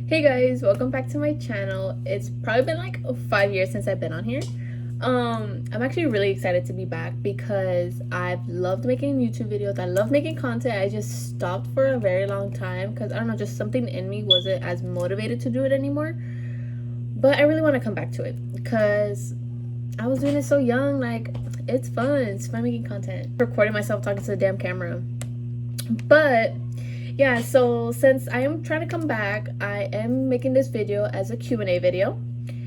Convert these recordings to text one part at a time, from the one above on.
Hey guys, welcome back to my channel. It's probably been like 5 years since I've been on here. I'm actually really excited to be back because I've loved making YouTube videos. I love making content. I just stopped for a very long time because I don't know, just something in me wasn't as motivated to do it anymore. But I really want to come back to it because I was doing it so young. Like, it's fun. It's fun making content. Recording myself talking to the damn camera. But yeah, so since I am trying to come back, I am making this video as a Q&A video.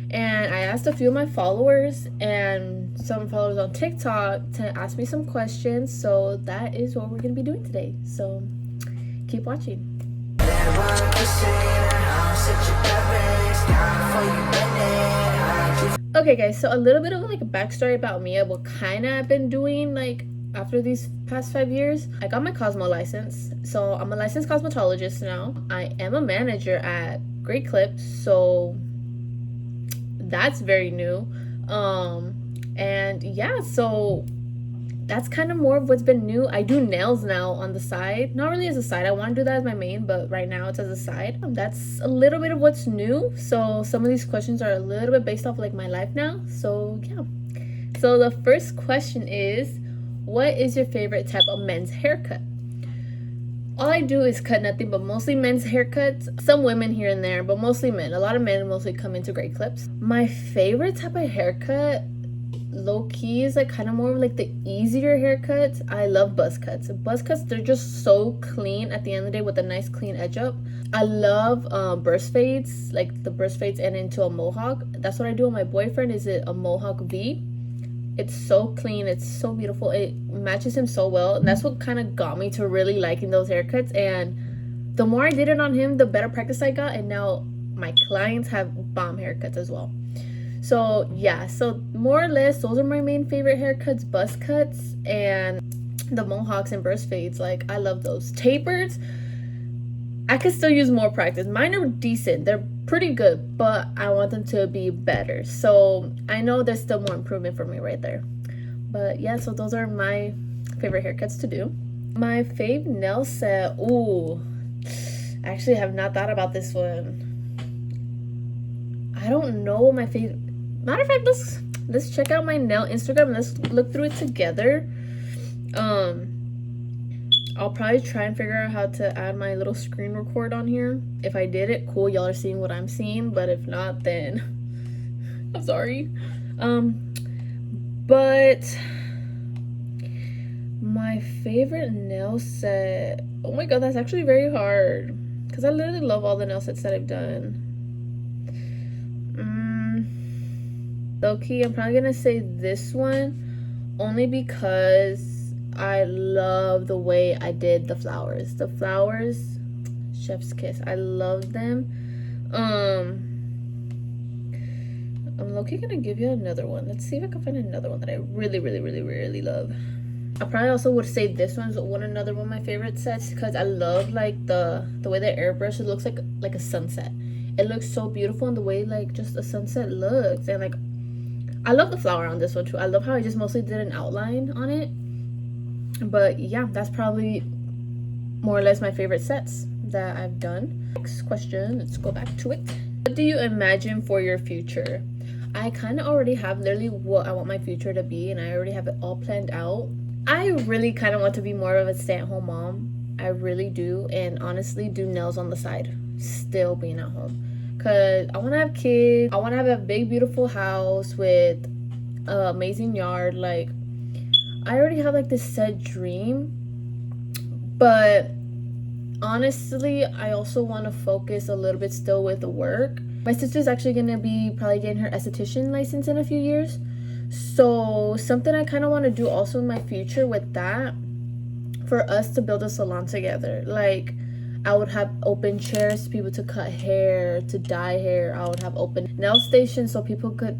And I asked a few of my followers and some followers on TikTok to ask me some questions. So that is what we're going to be doing today. So keep watching. Okay guys, so a little bit of like a backstory about me of what kind of I've been doing like after these past 5 years. I got my Cosmo license, so I'm a licensed cosmetologist now. I am a manager at Great Clips, so that's very new. And yeah, so that's kind of more of what's been new. I do nails now on the side, not really as a side. I want to do that as my main, but right now it's as a side. That's a little bit of what's new. So some of these questions are a little bit based off like my life now. So yeah, so the first question is, what is your favorite type of men's haircut? All I do is cut nothing but mostly men's haircuts. Some women here and there, but mostly men. A lot of men mostly come into Great Clips. My favorite type of haircut, low key, is like kind of more of like the easier haircuts. I love buzz cuts. Buzz cuts, they're just so clean at the end of the day with a nice clean edge up. I love burst fades, like the burst fades and into a mohawk. That's what I do with my boyfriend. Is it a mohawk V? It's so clean, it's so beautiful, it matches him so well, and that's what kind of got me to really liking those haircuts. And the more I did it on him, the better practice I got, and now my clients have bomb haircuts as well. So yeah, so more or less those are my main favorite haircuts: buzz cuts and the mohawks and burst fades. Like, I love those. Tapers, I could still use more practice. Mine are decent, they're pretty good, but I want them to be better. So I know there's still more improvement for me right there. But yeah, so those are my favorite haircuts to do. My fave nail set, ooh, I actually have not thought about this one. I don't know what my favorite, matter of fact, let's check out my nail Instagram and let's look through it together. I'll probably try and figure out how to add my little screen record on here. If I did it, cool, y'all are seeing what I'm seeing, but if not, then I'm sorry. But my favorite nail set, oh my god, that's actually very hard because I literally love all the nail sets that I've done. Low key, I'm probably gonna say this one only because I love the way I did the flowers. The flowers, chef's kiss. I love them. I'm low-key gonna give you another one. Let's see if I can find another one that I really love. I probably also would say this one's another one of my favorite sets because I love like the way the airbrush, it looks like a sunset. It looks so beautiful in the way like just a sunset looks. And like, I love the flower on this one too. I love how I just mostly did an outline on it. But yeah, that's probably more or less my favorite sets that I've done. Next question, let's go back to it. What do you imagine for your future? I kind of already have literally what I want my future to be, and I already have it all planned out. I really kind of want to be more of a stay-at-home mom. I really do, and honestly do nails on the side, still being at home. Because I want to have kids. I want to have a big, beautiful house with an amazing yard. Like, I already have like this set dream, but honestly, I also want to focus a little bit still with the work. My sister's actually going to be probably getting her esthetician license in a few years. So something I kind of want to do also in my future with that, for us to build a salon together. Like, I would have open chairs for people to cut hair, to dye hair. I would have open nail stations so people could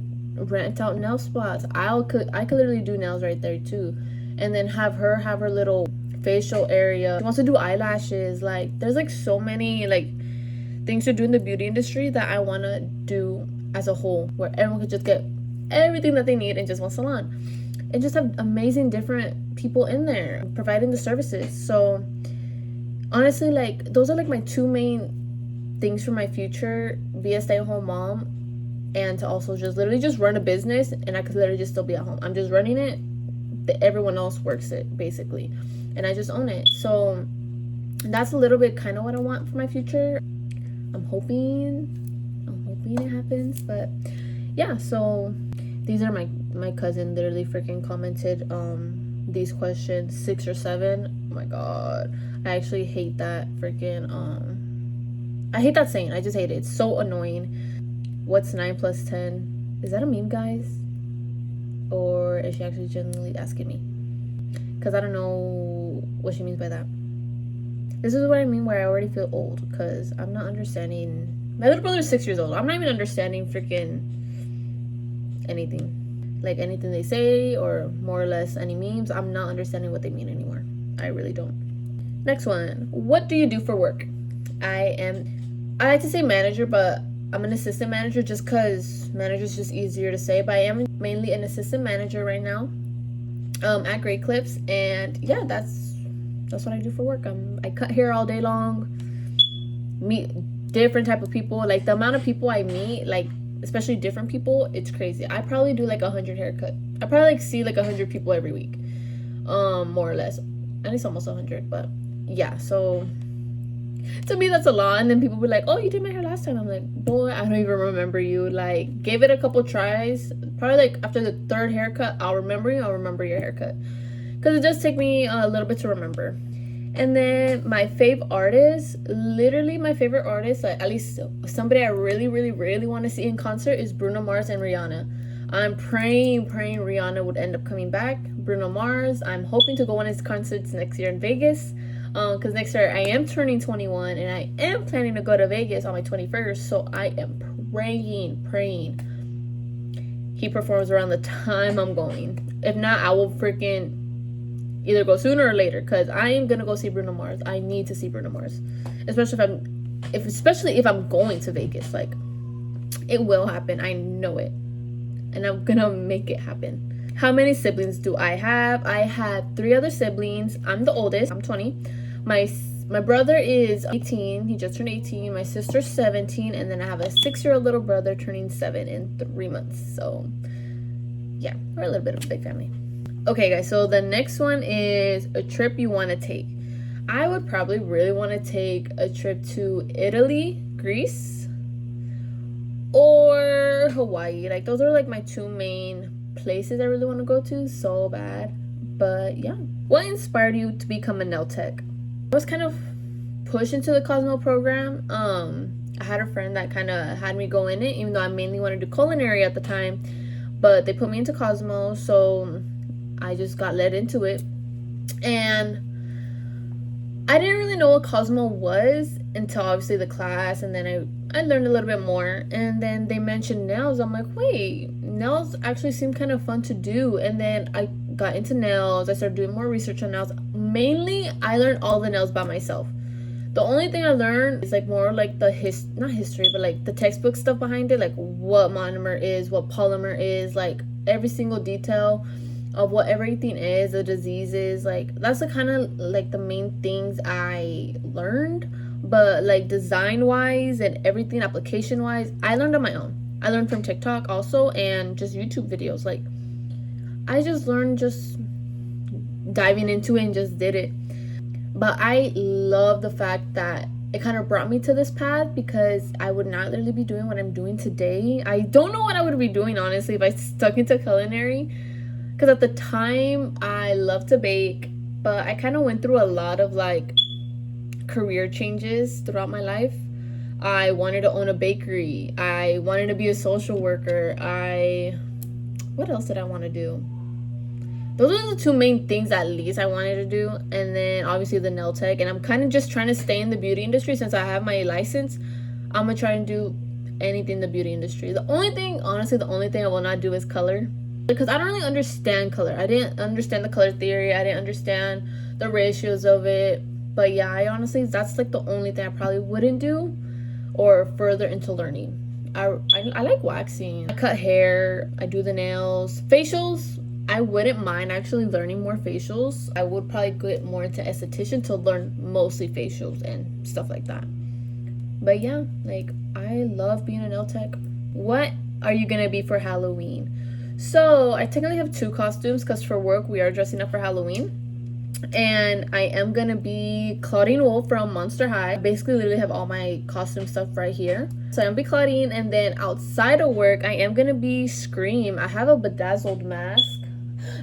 rent out nail spots. I could literally do nails right there too, and then have her little facial area. She wants to do eyelashes. Like, there's like so many like things to do in the beauty industry that I want to do as a whole, where everyone could just get everything that they need in just one salon and just have amazing different people in there providing the services. So honestly, like, those are like my two main things for my future, be a stay-at-home mom, and to also just literally just run a business, and I could literally just still be at home. I'm just running it, everyone else works it basically, and I just own it. So that's a little bit kind of what I want for my future. I'm hoping it happens. But yeah, so these are my cousin literally freaking commented these questions 6 or 7. Oh my god, I actually hate that freaking I hate that saying. I just hate it. It's so annoying. What's 9 plus 10? Is that a meme, guys? Or is she actually genuinely asking me? Because I don't know what she means by that. This is what I mean where I already feel old, because I'm not understanding. My little brother's 6 years old. I'm not even understanding freaking anything. Like anything they say, or more or less any memes. I'm not understanding what they mean anymore. I really don't. Next one. What do you do for work? I like to say manager, but I'm an assistant manager just because manager is just easier to say. But I am mainly an assistant manager right now at Great Clips. And yeah, that's what I do for work. I cut hair all day long, meet different type of people. Like the amount of people I meet, like especially different people, it's crazy. I probably do like 100 haircut. I probably like see like 100 people every week, more or less. At least almost 100. But yeah, so to me that's a lot. And then people be like, oh, you did my hair last time. I'm like, boy, I don't even remember you. Like, gave it a couple tries. Probably like after the 3rd haircut, I'll remember you. I'll remember your haircut, because it does take me a little bit to remember. And then my fave artist, literally my favorite artist, like at least somebody I really, really, really want to see in concert, is Bruno Mars and Rihanna. I'm praying Rihanna would end up coming back. Bruno Mars, I'm hoping to go on his concerts next year in Vegas, because next year I am turning 21 and I am planning to go to Vegas on my 21st. So I am praying he performs around the time I'm going. If not, I will freaking either go sooner or later, because I am gonna go see Bruno Mars. I need to see Bruno Mars, especially if I'm going to Vegas. Like, it will happen. I know it, and I'm gonna make it happen. How many siblings do I have? I have 3 other siblings. I'm the oldest. I'm 20. My brother is 18. He just turned 18. My sister's 17, and then I have a 6-year-old little brother turning 7 in 3 months. So yeah, we're a little bit of a big family. Okay, guys, so the next one is a trip you want to take. I would probably really want to take a trip to Italy, Greece, or Hawaii. Like, those are like my 2 main places I really want to go to so bad. But yeah. What inspired you to become a nail tech? I was kind of pushed into the Cosmo program. I had a friend that kind of had me go in it, even though I mainly wanted to do culinary at the time. But they put me into Cosmo, so I just got led into it. And I didn't really know what Cosmo was until obviously the class, and then I learned a little bit more. And then they mentioned nails. I'm like, wait, nails actually seem kind of fun to do. And then I got into nails. I started doing more research on nails. Mainly, I learned all the nails by myself. The only thing I learned is like more like the not history, but like the textbook stuff behind it, like what monomer is, what polymer is, like every single detail of what everything is, the diseases. Like, that's the kind of like the main things I learned. But like design wise and everything application wise, I learned on my own. I learned from TikTok also, and just YouTube videos. Like, I just learned just diving into it and just did it. But I love the fact that it kind of brought me to this path, because I would not literally be doing what I'm doing today. I don't know what I would be doing, honestly, if I stuck into culinary. Because at the time, I love to bake, but I kind of went through a lot of like career changes throughout my life. I wanted to own a bakery. I wanted to be a social worker. What else did I want to do? Those are the 2 main things at least I wanted to do. And then obviously the nail tech. And I'm kind of just trying to stay in the beauty industry since I have my license. I'm going to try and do anything in the beauty industry. The only thing I will not do is color. Because I don't really understand color. I didn't understand the color theory. I didn't understand the ratios of it. But yeah, I honestly, that's like the only thing I probably wouldn't do or further into learning. I like waxing. I cut hair. I do the nails. Facials, I wouldn't mind actually learning more facials. I would probably get more into esthetician to learn mostly facials and stuff like that. But yeah, like, I love being a nail tech. What are you gonna be for Halloween? So I technically have two costumes because for work we are dressing up for Halloween. And I am gonna be Claudine Wolf from Monster High. I basically literally have all my costume stuff right here. So I'm gonna be Claudine, and then outside of work I am gonna be Scream. I have a bedazzled mask.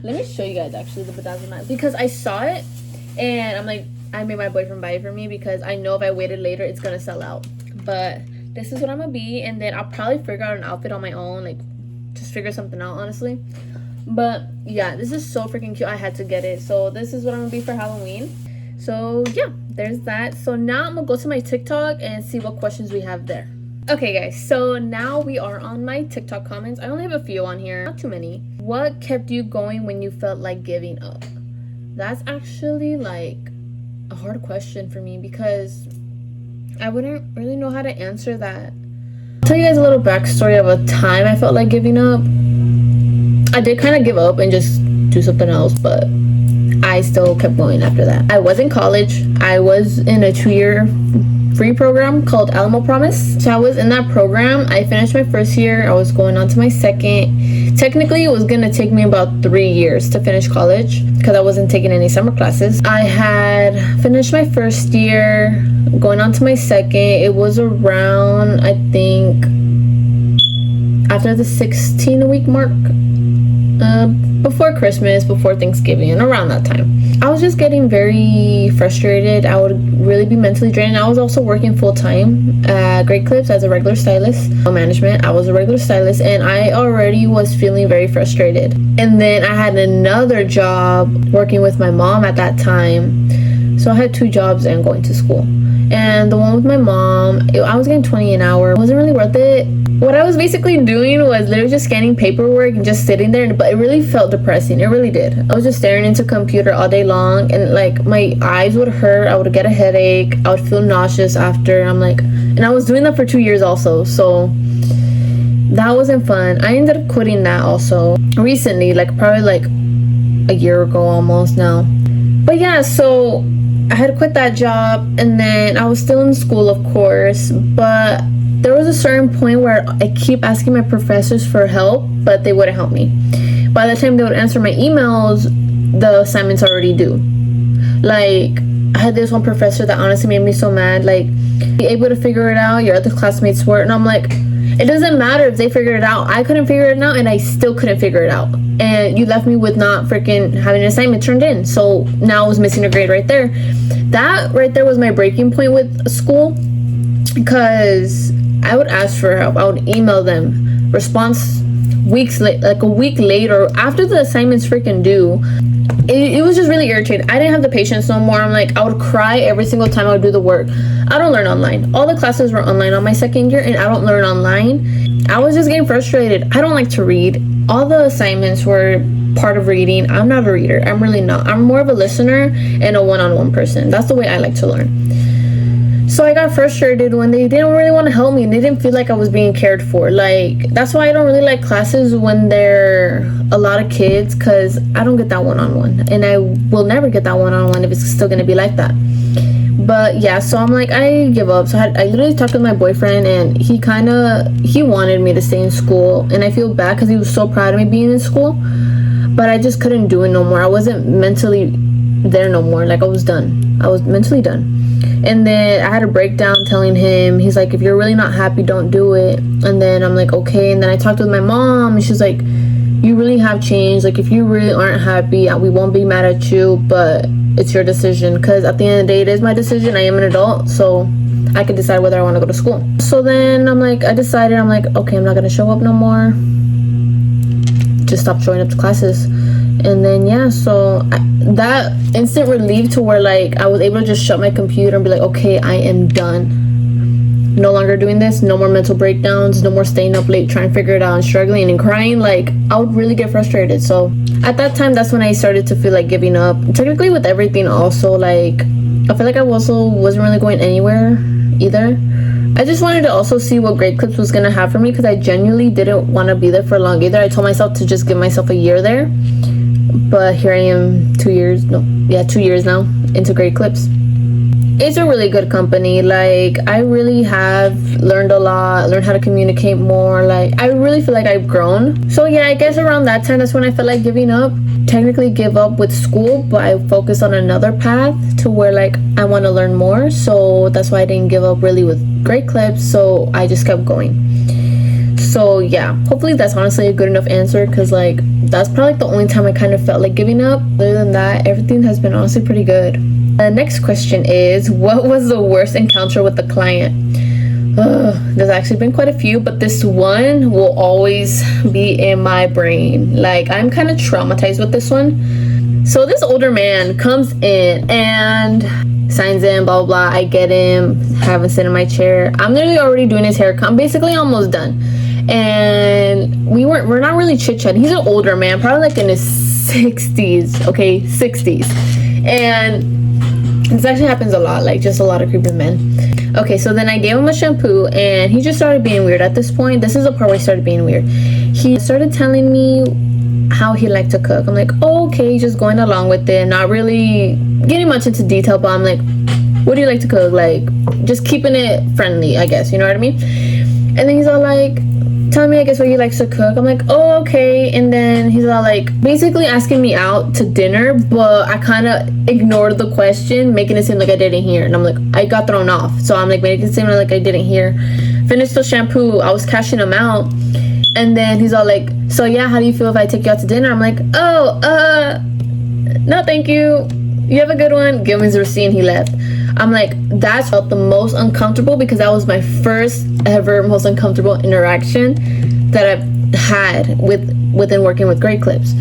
Let me show you guys actually the bedazzled mask because I saw it and I'm like, I made my boyfriend buy it for me because I know if I waited later it's gonna sell out. But this is what I'm gonna be, and then I'll probably figure out an outfit on my own, like just figure something out honestly. But yeah, this is so freaking cute. I had to get it. So this is what I'm gonna be for Halloween. So yeah, there's that. So now I'm gonna go to my TikTok and see what questions we have there. Okay guys, so now we are on my TikTok comments. I only have a few on here, not too many. What kept you going when you felt like giving up? That's actually like a hard question for me because I wouldn't really know how to answer that. I'll tell you guys a little backstory of a time I felt like giving up. I did kind of give up and just do something else, but I still kept going after that. I was in college. I was in a 2-year free program called Alamo Promise. So I was in that program. I finished my first year. I was going on to my second. Technically, it was going to take me about 3 years to finish college because I wasn't taking any summer classes. I had finished my first year, going on to my second. It was around, I think, after the 16-week mark. Before Christmas, before Thanksgiving, around that time. I was just getting very frustrated. I would really be mentally drained. I was also working full-time at Great Clips as a regular stylist. Management, I was a regular stylist, and I already was feeling very frustrated. And then I had another job working with my mom at that time. So I had 2 jobs and going to school. And the one with my mom, I was getting $20 an hour. It wasn't really worth it. What I was basically doing was literally just scanning paperwork and just sitting there, but it really felt depressing. It really did. I was just staring into a computer all day long, and like my eyes would hurt. I would get a headache. I would feel nauseous after. And I was doing that for 2 years also, so that wasn't fun. I ended up quitting that also recently, like probably like a year ago almost now. But yeah, so I had quit that job, and then I was still in school, of course, but there was a certain point where I keep asking my professors for help, but they wouldn't help me. By the time they would answer my emails, the assignment's already due. Like, I had this one professor that honestly made me so mad. Like, be able to figure it out, your other classmates were, and I'm like, it doesn't matter if they figured it out. I couldn't figure it out, and I still couldn't figure it out. And you left me with not freaking having an assignment turned in. So now I was missing a grade right there. That right there was my breaking point with school, because I would ask for help. I would email them. Response weeks late, like a week later, after the assignment's freaking due. It was just really irritating. I didn't have the patience no more. I'm like, I would cry every single time I would do the work. I don't learn online. All the classes were online on my second year, and I don't learn online. I was just getting frustrated. I don't like to read. All the assignments were part of reading. I'm not a reader. I'm really not. I'm more of a listener and a one-on-one person. That's the way I like to learn. So I got frustrated when they didn't really want to help me. They didn't feel like I was being cared for. Like, that's why I don't really like classes when there are a lot of kids, because I don't get that one-on-one. And I will never get that one-on-one if it's still going to be like that. But yeah, so I'm like, I give up. So I literally talked with my boyfriend, and he wanted me to stay in school. And I feel bad because he was so proud of me being in school. But I just couldn't do it no more. I wasn't mentally there no more. Like, I was done. I was mentally done. And then I had a breakdown telling him, he's like, if you're really not happy, don't do it. And then I'm like, okay. And then I talked with my mom, and she's like, you really have changed. Like, if you really aren't happy, we won't be mad at you, but it's your decision. Because at the end of the day, it is my decision. I am an adult, so I can decide whether I want to go to school. So then I decided, okay, I'm not going to show up no more. Just stop showing up to classes. And then yeah, so that instant relief to where like I was able to just shut my computer and be like, okay, I am done. No longer doing this. No more mental breakdowns. No more staying up late trying to figure it out and struggling and crying. Like, I would really get frustrated. So at that time, that's when I started to feel like giving up. Technically with everything also, like, I feel like I also wasn't really going anywhere either. I just wanted to also see what Great Clips was going to have for me, because I genuinely didn't want to be there for long either. I told myself to just give myself a year there. But here I am 2 years now into Great Clips. it's a really good company. Like, I really have learned a lot, learned how to communicate more. Like, I really feel like I've grown. So yeah, I guess around that time, that's when I felt like giving up. Technically give up with school, but I focused on another path to where like I want to learn more. So that's why I didn't give up really with Great Clips. So I just kept going. So yeah, hopefully that's honestly a good enough answer, because like that's probably like the only time I kind of felt like giving up. Other than that, everything has been honestly pretty good. The next question is, what was the worst encounter with the client? There's actually been quite a few, but this one will always be in my brain. Like, I'm kind of traumatized with this one. So this older man comes in and signs in, blah, blah, blah. I get him, have him sit in my chair. I'm literally already doing his haircut. I'm basically almost done. And we're not really chit-chatting. He's an older man, probably like in his 60s, okay, 60s. And this actually happens a lot, like just a lot of creepy men. Okay, so then I gave him a shampoo and he just started being weird at this point. This is the part where he started being weird. He started telling me how he liked to cook. I'm like, oh, okay, just going along with it, not really getting much into detail, but I'm like, what do you like to cook? Like, just keeping it friendly, I guess, you know what I mean? And then he's all like, tell me, I guess, what he likes to cook. I'm like, oh, okay. And then he's all like, basically asking me out to dinner, but I kind of ignored the question, making it seem like I didn't hear. And I'm like, I got thrown off. So I'm like, making it seem like I didn't hear. Finished the shampoo. I was cashing him out. And then he's all like, so yeah, how do you feel if I take you out to dinner? I'm like, oh, no, thank you. You have a good one. Give him his receipt and he left. I'm like, that felt the most uncomfortable, because that was my first ever most uncomfortable interaction that I've had within working with Great Clips.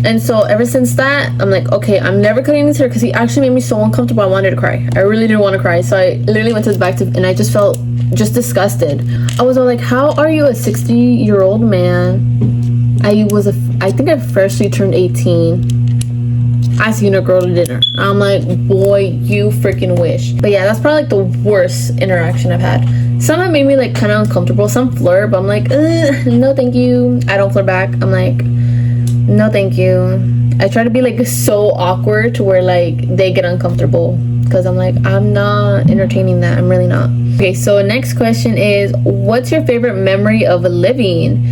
And so ever since that, I'm like, okay, I'm never cutting his hair, because he actually made me so uncomfortable. I wanted to cry. I really didn't want to cry. So I literally went to the back and I just felt just disgusted. I was all like, how are you a 60-year-old man? I think I freshly turned 18. Asking a girl to dinner. I'm like, boy, you freaking wish. But yeah, that's probably like the worst interaction I've had. Some have made me like kind of uncomfortable. Some flirt, but I'm like, no thank you. I don't flirt back. I'm like, no thank you. I try to be like so awkward to where like they get uncomfortable, because I'm like, I'm not entertaining that. I'm really not. Okay, so next question is, what's your favorite memory of living?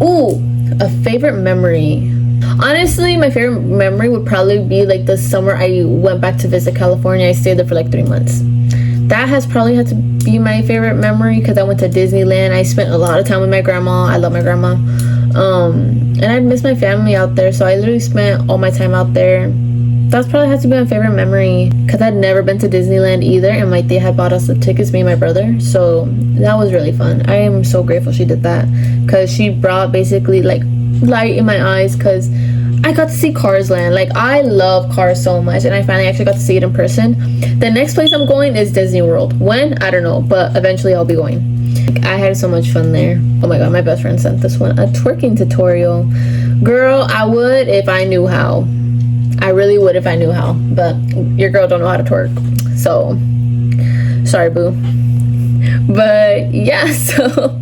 Ooh, a favorite memory. Honestly, my favorite memory would probably be like the summer I went back to visit California. I stayed there for like 3 months. That has probably had to be my favorite memory, because I went to Disneyland. I spent a lot of time with my grandma. I love my grandma. And I miss my family out there, so I literally spent all my time out there. That's probably has to be my favorite memory, because I'd never been to Disneyland either, and my dad had bought us the tickets, me and my brother. So that was really fun. I am so grateful she did that, because she brought basically like light in my eyes, because I got to see Cars Land. Like, I love Cars so much, and I finally actually got to see it in person. The next place I'm going is Disney World. When? I don't know, but eventually I'll be going. Like, I had so much fun there. Oh my god, my best friend sent this one, a twerking tutorial. Girl, I would if I knew how. I really would if I knew how, but your girl don't know how to twerk, so sorry, boo. But yeah, so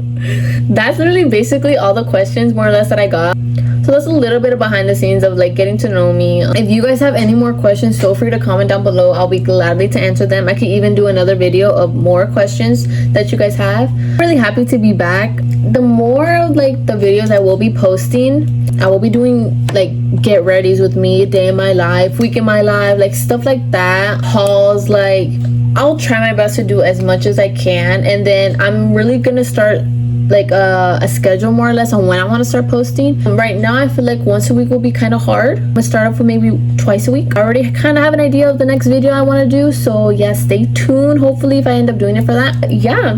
that's literally basically all the questions more or less that I got. So that's a little bit of behind the scenes of like getting to know me. If you guys have any more questions, feel free to comment down below. I'll be gladly to answer them. I could even do another video of more questions that you guys have. I'm really happy to be back. The more of like the videos I will be posting, I will be doing like get readies with me, day in my life, week in my life, like stuff like that, hauls. Like, I'll try my best to do as much as I can, and then I'm really gonna start like a schedule more or less on when I want to start posting. Right now I feel like once a week will be kind of hard. I'm gonna start off with maybe twice a week. I already kind of have an idea of the next video I want to do, so yeah, stay tuned. Hopefully if I end up doing it for that. Yeah,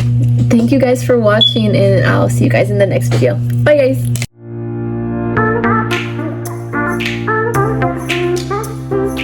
thank you guys for watching, and I'll see you guys in the next video. Bye guys.